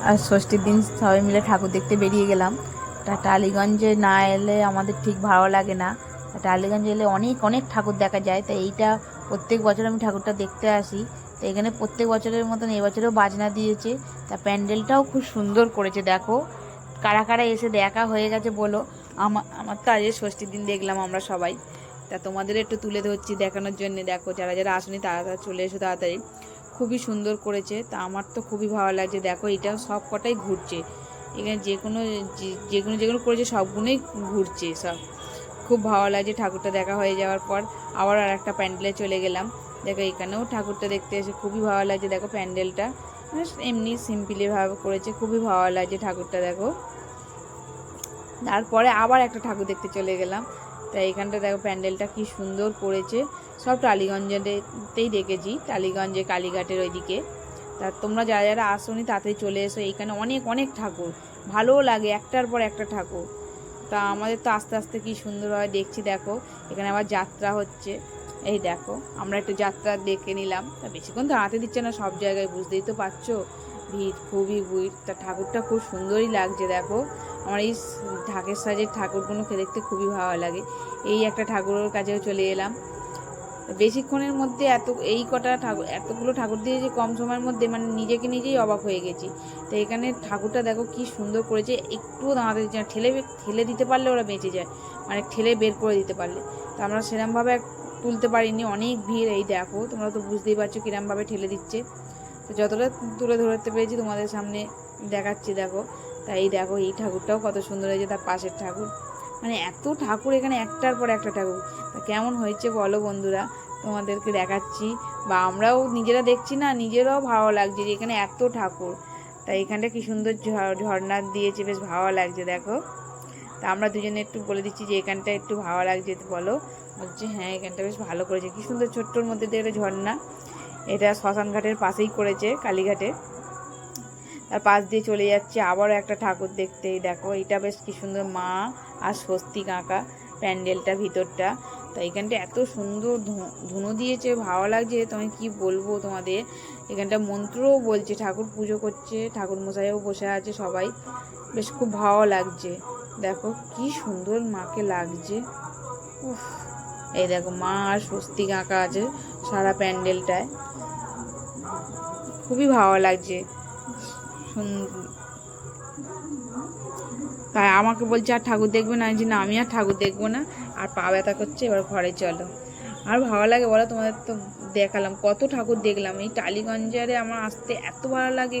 আর ষষ্ঠীর দিন সবাই মিলে ঠাকুর দেখতে বেরিয়ে গেলাম। তা টালিগঞ্জে না এলে আমাদের ঠিক ভালো লাগে না। টালিগঞ্জে এলে অনেক অনেক ঠাকুর দেখা যায়। তাই এইটা প্রত্যেক বছর আমি ঠাকুরটা দেখতে আসি। তো এখানে প্রত্যেক বছরের মতন এবছরেও বাজনা দিয়েছে। তা প্যান্ডেলটাও খুব সুন্দর করেছে। দেখো কারা কারা এসে দেখা হয়ে গেছে বলো। আমার তো আজ ষষ্ঠীর দিন দেখলাম আমরা সবাই। তা তোমাদের একটু তুলে ধরছি দেখানোর জন্য। দেখো যারা যারা আসেনি তারা তারা চলে এসো তাড়াতাড়ি। খুবই সুন্দর করেছে। তা আমার তো খুবই ভালো লাগছে। দেখো এটা সব কটাই ঘুরছে। এখানে যেগুলো করেছে সবগুলোই ঘুরছে সব। খুব ভালো লাগছে। ঠাকুরটা দেখা হয়ে যাওয়ার পর আবার আর একটা প্যান্ডেলে চলে গেলাম। দেখো এখানেও ঠাকুরটা দেখতে এসে খুবই ভালো লাগছে। দেখো প্যান্ডেলটা এমনি সিম্পলিভাবে করেছে, খুবই ভালো লাগছে ঠাকুরটা। দেখো তারপরে আবার একটা ঠাকুর দেখতে চলে গেলাম। তাই এখানটা দেখো প্যান্ডেলটা কি সুন্দর করেছে। সব টালিগঞ্জেতেই দেখেছি, টালিগঞ্জে কালীঘাটের ওইদিকে। তা তোমরা যারা যারা আসোনি তাড়াতাড়ি চলে এসো। এইখানে অনেক অনেক ঠাকুর, ভালোও লাগে একটার পর একটা ঠাকুর। তা আমাদের তো আস্তে আস্তে কি সুন্দরভাবে দেখছি। দেখো এখানে আবার যাত্রা হচ্ছে। এই দেখো আমরা একটু যাত্রা দেখে নিলাম। তা বেশিক্ষণ তো হাতে দিচ্ছে না সব জায়গায়, বুঝতেই তো পারছো ভিড়, খুবই ভিড়। তা ঠাকুরটা খুব সুন্দরই লাগছে। দেখো আমার এই ঢাকের সাজের ঠাকুরগুলোকে দেখতে খুবই ভালো লাগে। এই একটা ঠাকুরের কাছেও চলে এলাম। বেশিক্ষণের মধ্যে এই কটা ঠাকুর, এতগুলো ঠাকুর দিয়ে যে কম সময়ের মধ্যে মানে নিজেকে নিজেই অবাক হয়ে গেছি। তো এখানে ঠাকুরটা দেখো কি সুন্দর করেছে। একটুও দাঁড়াতে দিচ্ছে না, ঠেলে দিতে পারলে ওরা বেঁচে যায়, মানে ঠেলে বের করে দিতে পারলে। তো আমরা সেরমভাবে তুলতে পারিনি, অনেক ভিড়। এই দেখো তোমরা তো বুঝতেই পারছো কিরমভাবে ঠেলে দিচ্ছে। তো যতটা তুলে ধরতে পেরেছি তোমাদের সামনে দেখাচ্ছি। দেখো তাই দেখো এই ঠাকুরটাও কত সুন্দর হয়েছে, তার পাশের ঠাকুর। মানে এত ঠাকুর এখানে, একটার পর একটা ঠাকুর। তা কেমন হয়েছে বলো বন্ধুরা, তোমাদেরকে দেখাচ্ছি বা আমরাও নিজেরা দেখছি না, নিজেরাও ভালো লাগছে যে এখানে এত ঠাকুর। তাই এখানটা কি সুন্দর ঝর্ণা দিয়েছে, বেশ ভালো লাগছে। দেখো তা আমরা দুজনে একটু বলে দিচ্ছি যে এখানটা একটু ভালো লাগছে, বলো। বলছে হ্যাঁ এখানটা বেশ ভালো করেছে, কি সুন্দর ছোট্টর মধ্যে দিয়ে একটা ঝর্ণা। এটা শ্মশান ঘাটের পাশেই করেছে, কালীঘাটে। তার পাশ দিয়ে চলে যাচ্ছে আবারও একটা ঠাকুর দেখতে। দেখো এটা বেশ কি সুন্দর, মা আর স্বস্তিক আঁকা প্যান্ডেলটা ভিতরটা। তো এইখানটা এত সুন্দর ধুনো দিয়েছে, ভালো লাগছে তুমি কি বলবো তোমাদের। এখানটা মন্ত্রও বলছে, ঠাকুর পুজো করছে, ঠাকুর মশাইও বসে আছে সবাই, বেশ খুব ভালো লাগছে। দেখো কি সুন্দর মাকে লাগছে। উফ, এই দেখো মা আর স্বস্তিক আঁকা আছে সারা প্যান্ডেলটায়, খুবই ভালো লাগছে। তাই আমাকে বলছে আর ঠাকুর দেখবে না, যে না আমি আর ঠাকুর দেখবো না, আর পা ব্যথা করছে, এবার ঘরে চলো। আর ভালো লাগে বলো, তোমাদের তো দেখালাম কত ঠাকুর দেখলাম। এই টালিগঞ্জে আমার আসতে এত ভালো লাগে।